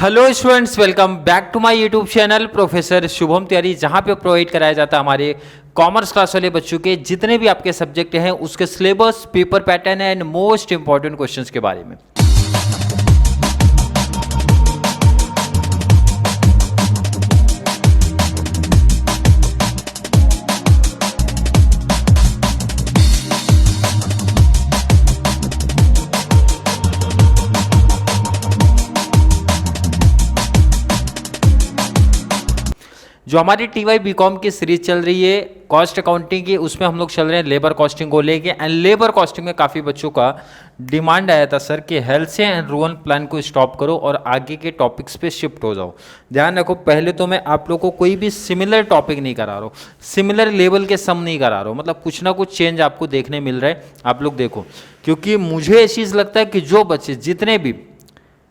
Hello students, welcome back to my YouTube channel professor Shubham Tiwari, जहां पे provide कराया जाता है हमारे कॉमर्स क्लास वाले बच्चों के जितने भी आपके सब्जेक्ट हैं उसके syllabus, paper pattern and most important questions के बारे में। जो हमारी टीवाई बीकॉम की सीरीज चल रही है कॉस्ट अकाउंटिंग की, उसमें हम लोग चल रहे हैं लेबर कॉस्टिंग को लेके। एंड लेबर कॉस्टिंग में काफ़ी बच्चों का डिमांड आया था सर कि हेल्थ से एंड रूरल प्लान को स्टॉप करो और आगे के टॉपिक्स पे शिफ्ट हो जाओ। ध्यान रखो, पहले तो मैं आप लोगों को कोई भी सिमिलर टॉपिक नहीं करा रहा हूँ, सिमिलर लेवल के सम नहीं करा रहा हूँ, मतलब कुछ ना कुछ चेंज आपको देखने मिल रहा है। आप लोग देखो, क्योंकि मुझे ये चीज़ लगता है कि जो बच्चे जितने भी,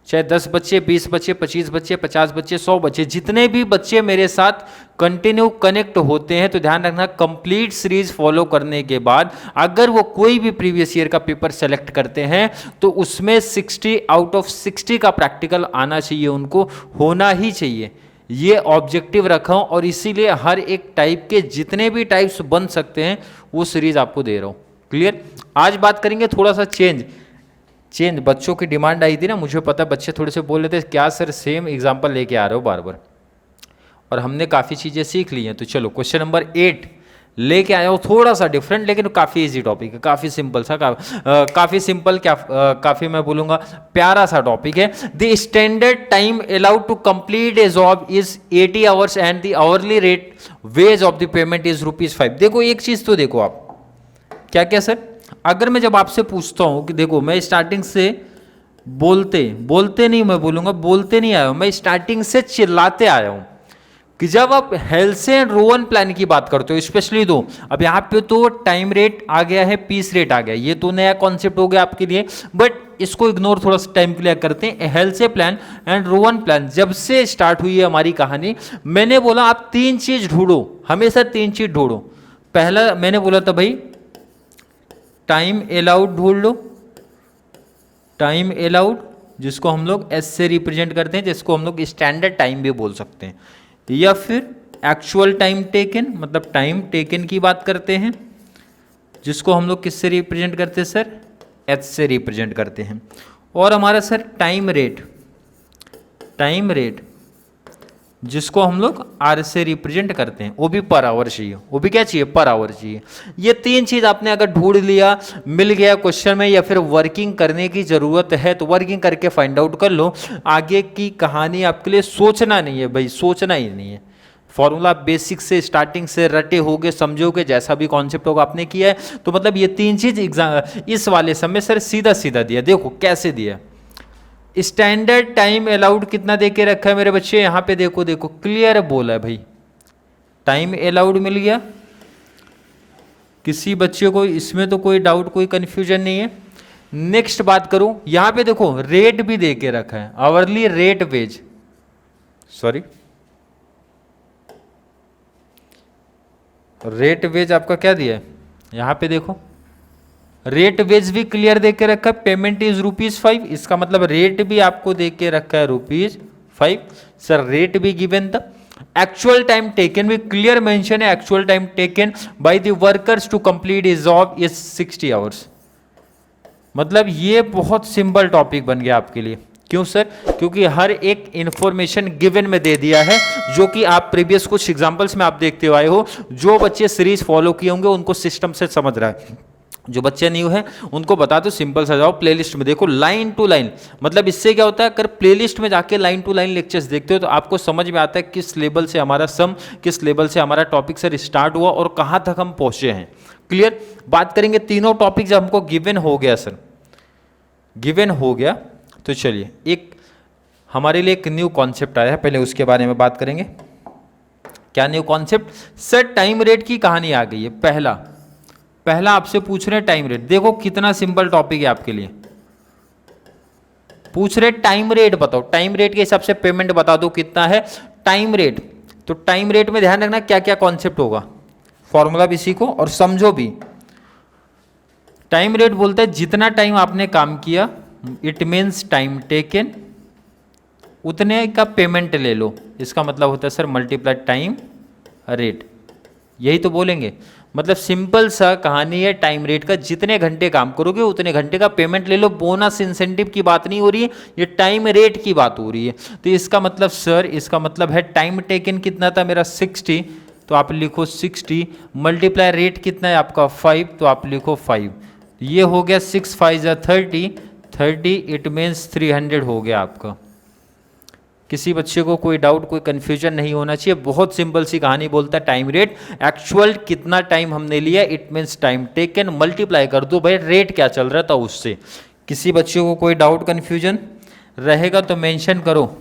चाहे 10 बच्चे, 20 बच्चे, 25 बच्चे, 50 बच्चे, 100 बच्चे, जितने भी बच्चे मेरे साथ कंटिन्यू कनेक्ट होते हैं, तो ध्यान रखना कंप्लीट सीरीज फॉलो करने के बाद अगर वो कोई भी प्रीवियस ईयर का पेपर सेलेक्ट करते हैं तो उसमें 60 आउट ऑफ 60 का प्रैक्टिकल आना चाहिए, उनको होना ही चाहिए। ये ऑब्जेक्टिव रखा हूं और इसीलिए हर एक टाइप के जितने भी टाइप्स बन सकते हैं वो सीरीज आपको दे रहा हूं। क्लियर? आज बात करेंगे थोड़ा सा चेंज बच्चों की डिमांड आई थी ना, मुझे पता बच्चे थोड़े से बोल रहे थे क्या सर सेम एग्जांपल लेके आ रहे हो बार बार, और हमने काफ़ी चीज़ें सीख ली हैं। तो चलो क्वेश्चन नंबर 8 लेके आया हूँ, थोड़ा सा डिफरेंट लेकिन काफ़ी इजी टॉपिक है, काफ़ी सिंपल सा, काफ़ी सिंपल क्या, काफ़ी मैं बोलूँगा प्यारा सा टॉपिक है। The standard time allowed to complete a job is 80 hours and the hourly rate wage of the payment is ₹5। देखो एक चीज़ तो देखो आप, क्या क्या सर, अगर मैं जब आपसे पूछता हूं कि देखो मैं स्टार्टिंग से बोलते नहीं, मैं बोलूंगा बोलते नहीं आया हूं, मैं स्टार्टिंग से चिल्लाते आया हूं कि जब आप हेल्थ एंड रोवन प्लान की बात करते हो, स्पेशली दो, अब यहां पे तो टाइम रेट आ गया है, पीस रेट आ गया, ये तो नया कॉन्सेप्ट हो गया आपके लिए, बट इसको इग्नोर थोड़ा सा टाइम क्लियर करते हैं। हेल्थ से प्लान एंड रोवन प्लान जब से स्टार्ट हुई है हमारी कहानी, मैंने बोला आप 3 चीज ढूंढो, हमेशा 3 चीज ढूंढो। पहला मैंने बोला था भाई टाइम अलाउड ढूंढ लो, टाइम अलाउड जिसको हम लोग एस से रिप्रेजेंट करते हैं, जिसको हम लोग स्टैंडर्ड टाइम भी बोल सकते हैं, या फिर एक्चुअल टाइम टेकन, मतलब टाइम टेकन की बात करते हैं, जिसको हम लोग किससे रिप्रेजेंट करते हैं सर, एच से रिप्रेजेंट करते हैं। और हमारा सर टाइम रेट जिसको हम लोग आर से रिप्रेजेंट करते हैं, वो भी पर आवर चाहिए, वो भी क्या चाहिए, पर आवर चाहिए। ये 3 चीज आपने अगर ढूंढ लिया, मिल गया क्वेश्चन में, या फिर वर्किंग करने की जरूरत है तो वर्किंग करके फाइंड आउट कर लो। आगे की कहानी आपके लिए सोचना नहीं है भाई, सोचना ही नहीं है। फॉर्मूला बेसिक से स्टार्टिंग से रटे होगे, समझोगे, जैसा भी कॉन्सेप्ट होगा आपने किया है। तो मतलब ये 3 चीज एग्जाम इस वाले समय सर सीधा सीधा दिया, देखो कैसे दिया। स्टैंडर्ड टाइम अलाउड कितना दे के रखा है मेरे बच्चे, यहां पे देखो, देखो क्लियर बोला है भाई, टाइम अलाउड मिल गया। किसी बच्चे को इसमें तो कोई डाउट, कोई कंफ्यूजन नहीं है। नेक्स्ट बात करूं, यहां पे देखो रेट भी दे के रखा है, hourly rate wage, sorry rate wage आपका क्या दिया है, यहां पे देखो रेट वेज भी क्लियर दे के रखा है, पेमेंट इज ₹5, इसका मतलब रेट भी आपको दे के रखा है ₹5। सर रेट भी गिवन था, एक्चुअल टाइम टेकन भी क्लियर मेंशन है, actual time taken by the workers to complete is job is 60 hours. मतलब ये बहुत सिंपल टॉपिक बन गया आपके लिए। क्यों सर? क्योंकि हर एक इंफॉर्मेशन गिवन में दे दिया है, जो कि आप प्रीवियस कुछ एग्जांपल्स में आप देखते आए हो। जो बच्चे सीरीज फॉलो किए होंगे उनको सिस्टम से समझ रहा है, जो बच्चे न्यू हैं उनको बता दो, सिंपल सा जाओ प्लेलिस्ट में देखो लाइन टू लाइन। मतलब इससे क्या होता है, अगर प्लेलिस्ट में जाके लाइन टू लाइन लेक्चर्स देखते हो तो आपको समझ में आता है किस लेवल से हमारा सम, किस लेवल से हमारा टॉपिक सर स्टार्ट हुआ और कहाँ तक हम पहुंचे हैं। क्लियर? बात करेंगे तीनों टॉपिक जब हमको गिवन हो गया सर, गिवन हो गया, तो चलिए एक हमारे लिए एक न्यू कॉन्सेप्ट आया है, पहले उसके बारे में बात करेंगे। क्या new concept sir? Time rate की कहानी आ गई है। पहला आपसे पूछ रहे हैं टाइम रेट, देखो कितना सिंपल टॉपिक है आपके लिए। पूछ रहे टाइम रेट बताओ, टाइम रेट के हिसाब से पेमेंट बता दो कितना है टाइम रेट। तो टाइम रेट में ध्यान रखना क्या क्या कॉन्सेप्ट होगा, फॉर्मूला भी सीखो और समझो भी। टाइम रेट बोलता है जितना टाइम आपने काम किया, इट मीन्स टाइम टेकन उतने का पेमेंट ले लो, इसका मतलब होता है सर मल्टीप्लाई टाइम रेट, यही तो बोलेंगे। मतलब सिंपल सा कहानी है टाइम रेट का, जितने घंटे काम करोगे उतने घंटे का पेमेंट ले लो। बोनस इंसेंटिव की बात नहीं हो रही है, ये टाइम रेट की बात हो रही है। तो इसका मतलब सर, इसका मतलब है टाइम टेकन कितना था मेरा 60, तो आप लिखो 60 मल्टीप्लाई रेट कितना है आपका 5, तो आप लिखो 5। ये हो गया 6 5 30, इट मीन्स 300 हो गया आपका। किसी बच्चे को कोई डाउट, कोई कंफ्यूजन नहीं होना चाहिए। बहुत सिंपल सी कहानी बोलता है टाइम रेट, एक्चुअल कितना टाइम हमने लिया it means time taken, multiply कर दो भाई रेट क्या चल रहा था उससे। किसी बच्चे को कोई डाउट कंफ्यूजन रहेगा तो मेंशन करो।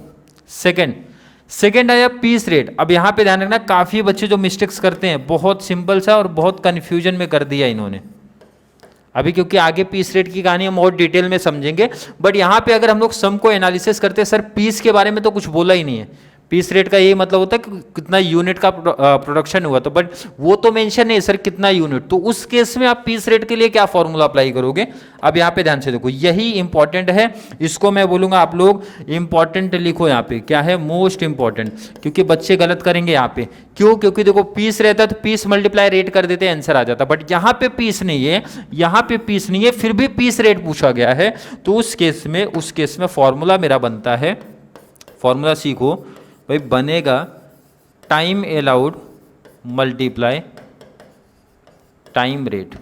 सेकंड आया पीस रेट। अब यहाँ पे ध्यान रखना, काफ़ी बच्चे जो मिस्टेक्स करते हैं, बहुत सिंपल सा और बहुत कन्फ्यूजन में कर दिया इन्होंने अभी, क्योंकि आगे पीस रेट की कहानी हम और डिटेल में समझेंगे। बट यहाँ पे अगर हम लोग सम को एनालिसिस करते हैं, सर पीस के बारे में तो कुछ बोला ही नहीं है। पीस रेट का यही मतलब होता है कि कितना यूनिट का प्रोडक्शन हुआ, तो बट वो तो मेंशन नहीं सर कितना यूनिट, तो उस केस में आप पीस रेट के लिए क्या फॉर्मूला अप्लाई करोगे। अब यहाँ पे ध्यान से देखो, यही इंपॉर्टेंट है, इसको मैं बोलूंगा आप लोग इंपॉर्टेंट लिखो यहाँ पे, क्या है मोस्ट इंपॉर्टेंट, क्योंकि बच्चे गलत करेंगे यहाँ पे। क्यों? क्योंकि देखो पीस रहता तो पीस मल्टीप्लाई रेट कर देते आंसर आ जाता, बट यहाँ पे पीस नहीं है, यहाँ पे पीस नहीं है, फिर भी पीस रेट पूछा गया है। तो उस केस में फॉर्मूला मेरा बनता है, फॉर्मूला सीखो भाई, बनेगा time allowed multiply time rate.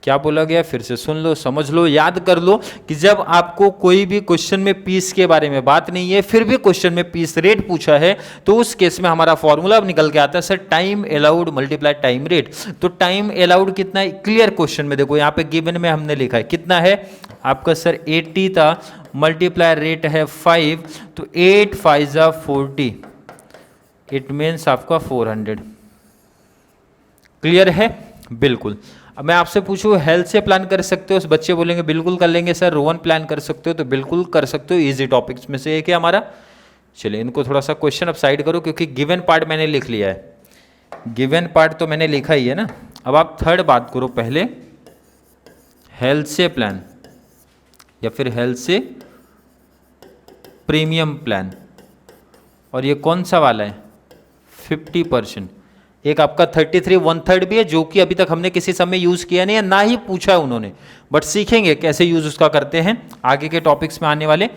क्या बोला गया फिर से सुन लो, समझ लो, याद कर लो कि जब आपको कोई भी क्वेश्चन में पीस के बारे में बात नहीं है, फिर भी क्वेश्चन में पीस रेट पूछा है, तो उस केस में हमारा फॉर्मूला निकल के आता है sir time allowed multiply time rate. तो टाइम अलाउड कितना है, क्लियर क्वेश्चन में देखो यहाँ पे गिवन में हमने लिखा है कितना है आपका सर 80 था, मल्टीप्लाई रेट है 5, तो 8 5 40, इट मीन्स आपका 400। क्लियर है? बिल्कुल। अब मैं आपसे पूछूं हेल्थ से प्लान कर सकते हो, बच्चे बोलेंगे बिल्कुल कर लेंगे सर। रोहन प्लान कर सकते हो, तो बिल्कुल कर सकते हो, इजी टॉपिक्स में से एक है हमारा। चलिए इनको थोड़ा सा क्वेश्चन अब साइड करो, क्योंकि गिवन पार्ट मैंने लिख लिया है, गिवन पार्ट तो मैंने लिखा ही है ना। अब आप थर्ड बात करो, पहले हेल्थ से प्लान या फिर हेल्थ से प्रीमियम प्लान, और ये कौन सा वाला है 50%। एक आपका 33 1/3 भी है, जो कि अभी तक हमने किसी समय यूज किया नहीं है, ना ही पूछा है उन्होंने, बट सीखेंगे कैसे यूज उसका करते हैं आगे के टॉपिक्स में आने वाले।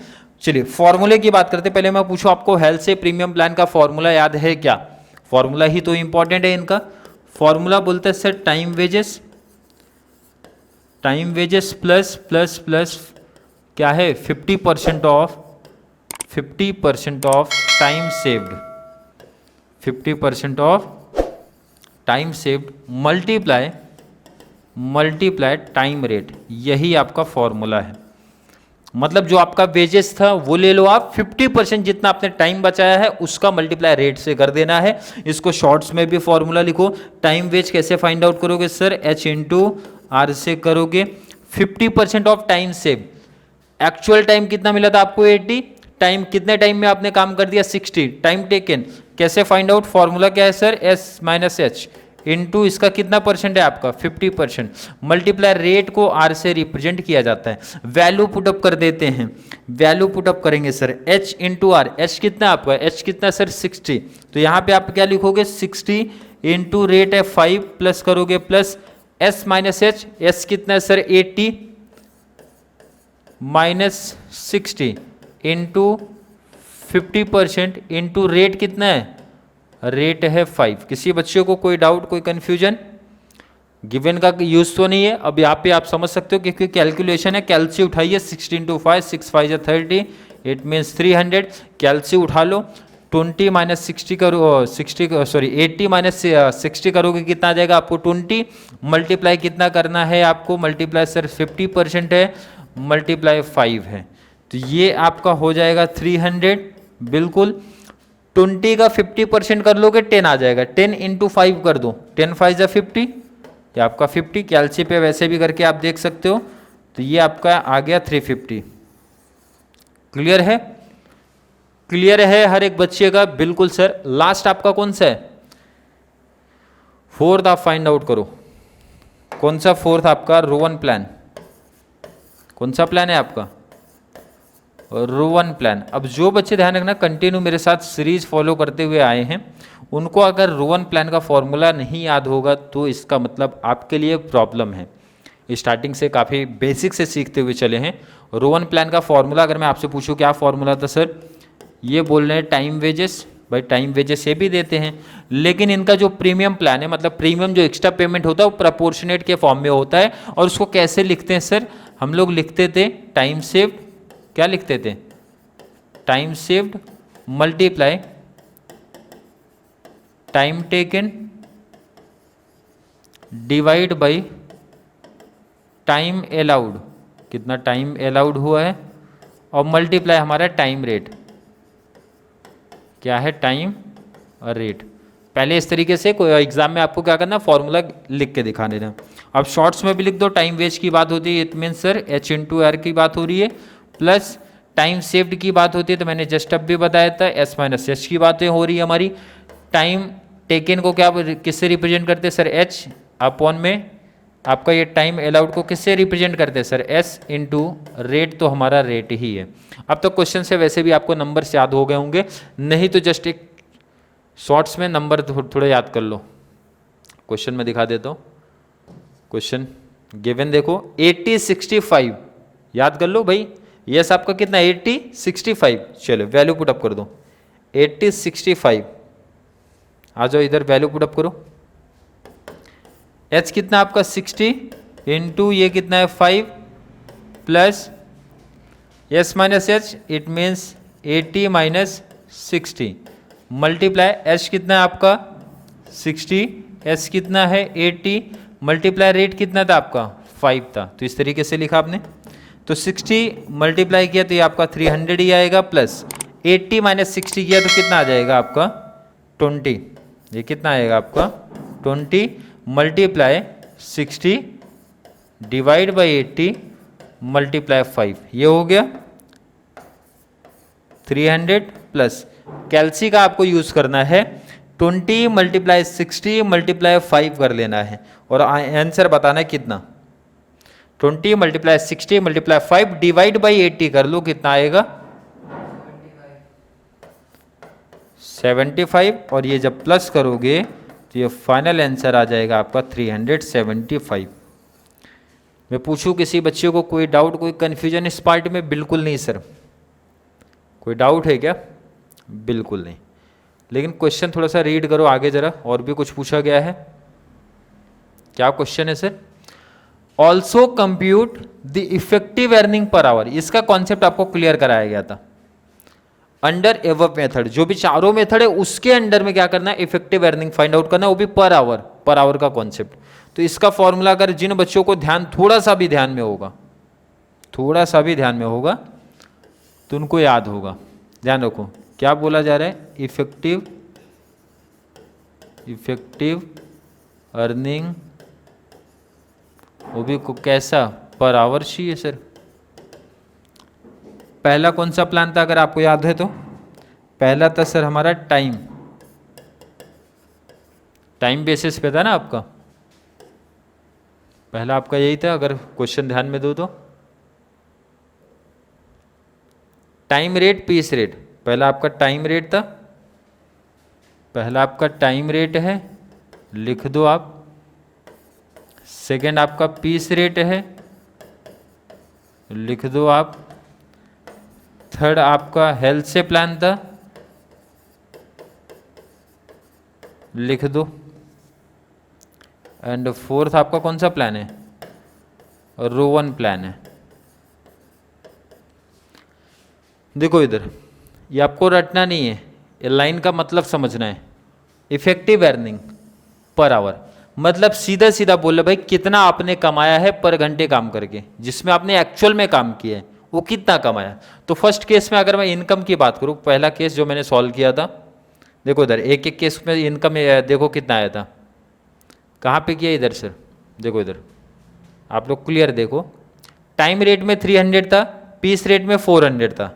चलिए फॉर्मूले की बात करते हैं। पहले मैं पूछूं आपको हेल्थ से प्रीमियम प्लान का फॉर्मूला याद है क्या? फॉर्मूला ही तो इंपॉर्टेंट है इनका। फॉर्मूला बोलते हैं sir time wages plus plus plus क्या है 50% of time saved, 50% of time saved multiply time rate, यही आपका फॉर्मूला है। मतलब जो आपका वेजेस था वो ले लो आप, 50% जितना आपने टाइम बचाया है उसका मल्टीप्लाई रेट से कर देना है। इसको शॉर्ट्स में भी फॉर्मूला लिखो। टाइम वेज कैसे फाइंड आउट करोगे सर, H/R से करोगे। 50% of time save, actual time कितना मिला था आपको 80, टाइम कितने टाइम में आपने काम कर दिया 60, टाइम टेकन कैसे फाइंड आउट, फॉर्मूला क्या है सर S-H इनटू इसका कितना परसेंट है आपका 50%, मल्टीप्लाई रेट को R से रिप्रेजेंट किया जाता है। वैल्यू पुटअप कर देते हैं, वैल्यू पुटअप करेंगे सर H/R, H कितना आपका, H कितना सर 60, तो यहाँ पे आप क्या लिखोगे 60 इंटू रेट है 5 प्लस करोगे प्लस S-H, S कितना है sir 80 minus 60 into 50% into rate कितना है, रेट है 5। किसी बच्चे को कोई डाउट, कोई कंफ्यूजन? गिवन का यूज तो नहीं है। अब यहाँ पे आप समझ सकते हो क्योंकि कैलकुलेशन है, कैलसी उठाइए 16 इंटू 5, 6 5 30, इट मीन्स 300। कैलसी उठा लो, 20 माइनस 60 करो, 80 माइनस 60 करोगे कितना आ जाएगा आपको 20, मल्टीप्लाई कितना करना है आपको, मल्टीप्लाई सर 50% है, मल्टीप्लाई 5 है, तो ये आपका हो जाएगा 300। बिल्कुल 20 का 50% कर लोगे 10 आ जाएगा, 10 इंटू 5 कर दो, 10 5 50, ये आपका 50। कैलसी पे वैसे भी करके आप देख सकते हो, तो ये आपका आ गया 350। क्लियर है? क्लियर है हर एक बच्चे का? बिल्कुल सर। लास्ट आपका कौन सा है, फोर्थ आप फाइंड आउट करो। कौन सा फोर्थ आपका, रोवन प्लान, कौन सा प्लान है आपका रोवन प्लान। अब जो बच्चे ध्यान रखना कंटिन्यू मेरे साथ सीरीज फॉलो करते हुए आए हैं, उनको अगर रोवन प्लान का फॉर्मूला नहीं याद होगा तो इसका मतलब आपके लिए प्रॉब्लम है। स्टार्टिंग से काफ़ी बेसिक से सीखते हुए चले हैं। रोवन प्लान का फॉर्मूला अगर मैं आपसे पूछूं क्या फॉर्मूला था सर, ये बोल रहे हैं टाइम वेजेस। भाई टाइम वेजेस ये भी देते हैं, लेकिन इनका जो प्रीमियम प्लान है, मतलब प्रीमियम जो एक्स्ट्रा पेमेंट होता है वो प्रपोर्शनेट के फॉर्म में होता है। और उसको कैसे लिखते हैं सर, हम लोग लिखते थे टाइम सेव्ड, क्या लिखते थे, time saved multiply time taken divide by time allowed, कितना टाइम अलाउड हुआ है, और मल्टीप्लाई हमारा टाइम रेट, क्या है टाइम रेट। पहले इस तरीके से कोई एग्जाम में आपको क्या करना, फॉर्मूला लिख के दिखा देना। अब शॉर्ट्स में भी लिख दो, टाइम वेस्ट की बात होती है, it mean sir H into R की बात हो रही है, प्लस टाइम सेव्ड की बात होती है, तो मैंने जस्ट अब भी बताया था एस माइनस एच की बातें हो रही है हमारी। टाइम टेकन को क्या किससे रिप्रेजेंट करते हैं सर, एच अपॉन में आपका ये टाइम अलाउड को किससे रिप्रेजेंट करते हैं सर, एस इंटू रेट, तो हमारा रेट ही है। अब तो क्वेश्चन से वैसे भी आपको नंबर्स याद हो गए होंगे, नहीं तो जस्ट एक शॉर्ट्स में नंबर थोड़े याद कर लो। क्वेश्चन में दिखा देता हूँ, क्वेश्चन गिवन देखो 80 65, याद कर लो भाई। यस आपका कितना 80 65, चलो वैल्यू पुट अप कर दो 80 65, आ जाओ इधर वैल्यू पुट अप करो। एच कितना आपका 60 इंटू ये कितना है 5 plus S minus H, it means 80 minus 60 multiply H कितना है आपका 60, एस कितना है 80, मल्टीप्लाई रेट कितना था आपका 5 था, तो इस तरीके से लिखा आपने। तो 60 मल्टीप्लाई किया तो ये आपका 300 ही आएगा, प्लस 80 माइनस 60 किया तो कितना आ जाएगा आपका 20, ये कितना आएगा आपका 20 मल्टीप्लाई 60 डिवाइड बाई 80 मल्टीप्लाई 5, ये हो गया 300 प्लस कैलसी का आपको यूज करना है 20 मल्टीप्लाई 60 मल्टीप्लाई 5 कर लेना है, और आंसर बताना है कितना, 20 मल्टीप्लाई 60 मल्टीप्लाई 5 डिवाइड बाई 80 कर लो, कितना आएगा 75, और ये जब प्लस करोगे तो ये फाइनल आंसर आ जाएगा आपका 375। मैं पूछूं किसी बच्चे को कोई डाउट कोई कन्फ्यूजन इस पार्ट में, बिल्कुल नहीं सर, कोई डाउट है क्या, बिल्कुल नहीं। लेकिन क्वेश्चन थोड़ा सा रीड करो आगे जरा, और भी कुछ पूछा गया है, क्या क्वेश्चन है sir, also compute the effective earning per hour, इसका कॉन्सेप्ट आपको क्लियर कराया गया था। अंडर एवब मेथड, जो भी चारों मेथड है उसके अंडर में क्या करना है, इफेक्टिव अर्निंग फाइंड आउट करना है, वो भी पर आवर का कॉन्सेप्ट। तो इसका फॉर्मूला अगर जिन बच्चों को ध्यान थोड़ा सा भी ध्यान में होगा, थोड़ा सा भी ध्यान में होगा तो उनको याद होगा। ध्यान रखो क्या बोला जा रहा है, इफेक्टिव अर्निंग, वो भी कैसा, पर आवर चाहिए सर। पहला कौन सा प्लान था अगर आपको याद है तो, पहला था सर हमारा टाइम बेसिस पे था ना आपका, पहला आपका यही था, अगर क्वेश्चन ध्यान में दो तो टाइम रेट पीस रेट, पहला आपका टाइम रेट था, पहला आपका टाइम रेट है, लिख दो आप। सेकंड आपका पीस रेट है, लिख दो आप। थर्ड आपका हेल्थ से प्लान था, लिख दो। एंड फोर्थ आपका कौन सा प्लान है, रोवन प्लान है। देखो इधर, ये आपको रटना नहीं है, ये लाइन का मतलब समझना है। इफेक्टिव अर्निंग पर आवर मतलब सीधा सीधा बोले भाई कितना आपने कमाया है पर घंटे काम करके, जिसमें आपने एक्चुअल में काम किया है वो कितना कमाया। तो फर्स्ट केस में अगर मैं इनकम की बात करूँ, पहला केस जो मैंने सॉल्व किया था, देखो इधर एक एक केस में इनकम देखो कितना आया था, कहाँ पे किया, इधर सर देखो इधर, आप लोग क्लियर देखो। टाइम रेट में 300 था, पीस रेट में 400 था,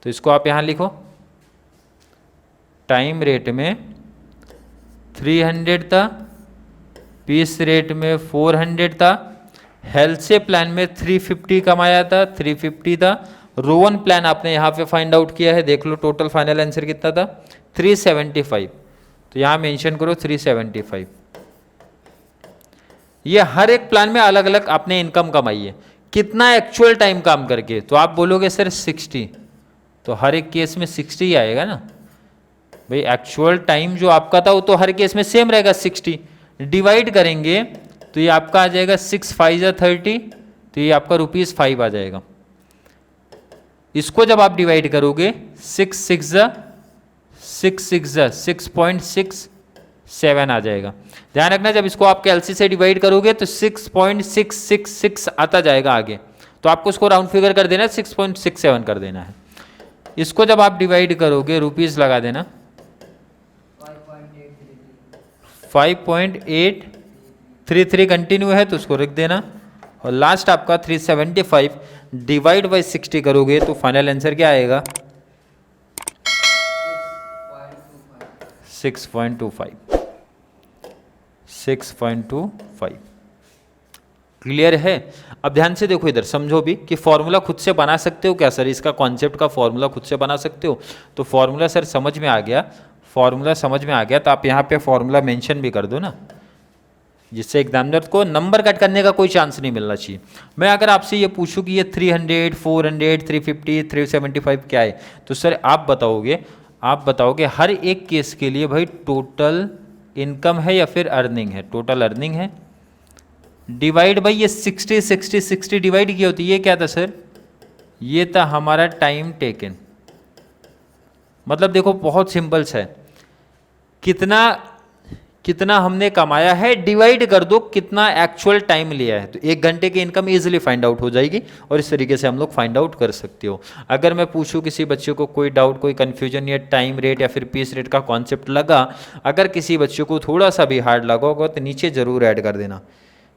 तो इसको आप यहाँ लिखो, टाइम रेट में 300 था, पीस रेट में 400 था, हेल्थ से प्लान में 350 कमाया था, 350 था, रोवन प्लान आपने यहाँ पे फाइंड आउट किया है, देख लो टोटल फाइनल आंसर कितना था 375, तो यहाँ मेंशन करो 375। ये हर एक प्लान में अलग अलग आपने इनकम कमाई है, कितना एक्चुअल टाइम काम करके, तो आप बोलोगे सर 60, तो हर एक केस में 60 ही आएगा ना भाई, एक्चुअल टाइम जो आपका था वो तो हर केस में सेम रहेगा 60, डिवाइड करेंगे तो ये आपका आ जाएगा 6 5 30, तो ये आपका ₹5 आ जाएगा। इसको जब आप डिवाइड करोगे 6 6 6.67 आ जाएगा। ध्यान रखना जब इसको आप कैलसी से डिवाइड करोगे तो 6.666 आता जाएगा आगे, तो आपको इसको राउंड फिगर कर देना है, 6.67 कर देना है। इसको जब आप डिवाइड करोगे रुपीस लगा देना 5.833 कंटिन्यू है तो उसको रख देना, और लास्ट आपका 375 डिवाइड बाई 60 करोगे तो फाइनल आंसर क्या आएगा 6.25। क्लियर है? अब ध्यान से देखो इधर, समझो भी कि फॉर्मूला खुद से बना सकते हो क्या सर, इसका कॉन्सेप्ट का फॉर्मूला खुद से बना सकते हो, तो फॉर्मूला सर समझ में आ गया, फॉर्मूला समझ में आ गया तो आप यहाँ पे फॉर्मूला मेंशन भी कर दो ना, जिससे एग्जामिनर को नंबर कट करने का कोई चांस नहीं मिलना चाहिए। मैं अगर आपसे ये पूछूं कि ये 300, 400, 350, 375 क्या है, तो सर आप बताओगे हर एक केस के लिए भाई टोटल इनकम है या फिर अर्निंग है, टोटल अर्निंग है, डिवाइड बाई ये 60 60 60 डिवाइड की होती है, ये क्या था सर, ये था हमारा टाइम टेकन। मतलब देखो बहुत सिंपल सा है, कितना हमने कमाया है डिवाइड कर दो कितना एक्चुअल टाइम लिया है, तो 1 घंटे की इनकम इजीली फाइंड आउट हो जाएगी, और इस तरीके से हम लोग फाइंड आउट कर सकते हो। अगर मैं पूछूं किसी बच्चे को कोई डाउट, कोई कंफ्यूजन या टाइम रेट या फिर पीस रेट का कॉन्सेप्ट लगा, अगर किसी बच्चे को थोड़ा सा भी हार्ड लगा होगा तो नीचे जरूर ऐड कर देना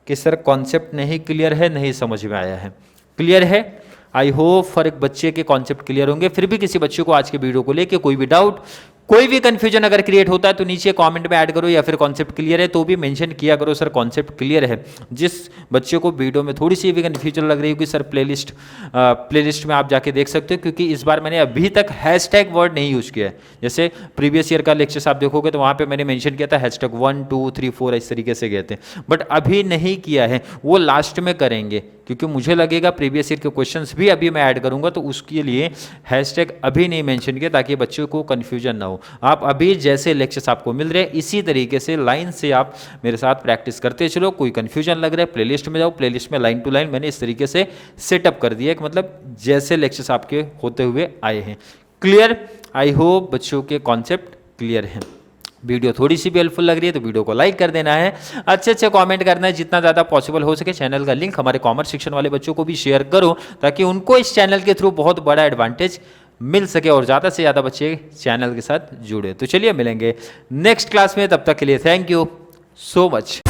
कि सर कॉन्सेप्ट नहीं क्लियर है, नहीं समझ में आया है। क्लियर है? आई होप हर एक बच्चे के कॉन्सेप्ट क्लियर होंगे। फिर भी किसी बच्चे को आज के वीडियो को लेके कोई भी डाउट, कोई भी कंफ्यूजन अगर क्रिएट होता है तो नीचे कमेंट में ऐड करो, या फिर कॉन्सेप्ट क्लियर है तो भी मेंशन किया करो सर कॉन्सेप्ट क्लियर है। जिस बच्चे को वीडियो में थोड़ी सी भी कंफ्यूजन लग रही होगी सर प्लेलिस्ट में आप जाके देख सकते हो, क्योंकि इस बार मैंने अभी तक हैशटैग वर्ड नहीं यूज किया है। जैसे प्रीवियस ईयर का लेक्चर्स आप देखोगे तो वहाँ पे मैंने मेंशन किया था हैशटैग 1 2 3 4 इस तरीके से गए थे, बट अभी नहीं किया है, वो लास्ट में करेंगे, क्योंकि मुझे लगेगा प्रीवियस ईयर के क्वेश्चंस भी अभी मैं ऐड करूंगा, तो उसके लिए हैशटैग अभी नहीं मेंशन किया ताकि बच्चों को कंफ्यूजन ना हो। आप अभी जैसे लेक्चर्स आपको मिल रहे हैं इसी तरीके से लाइन से आप मेरे साथ प्रैक्टिस करते चलो। कोई कंफ्यूजन लग रहा है प्लेलिस्ट में जाओ, प्लेलिस्ट में लाइन टू लाइन मैंने इस तरीके से सेटअप कर दिया है, मतलब जैसे लेक्चर्स आपके होते हुए आए हैं। क्लियर? आई होप बच्चों के कॉन्सेप्ट क्लियर हैं। वीडियो थोड़ी सी भी हेल्पफुल लग रही है तो वीडियो को लाइक कर देना है, अच्छे कमेंट करना है, जितना ज़्यादा पॉसिबल हो सके चैनल का लिंक हमारे कॉमर्स सेक्शन वाले बच्चों को भी शेयर करो, ताकि उनको इस चैनल के थ्रू बहुत बड़ा एडवांटेज मिल सके और ज़्यादा से ज़्यादा बच्चे चैनल के साथ जुड़े। तो चलिए मिलेंगे नेक्स्ट क्लास में, तब तक के लिए थैंक यू सो मच।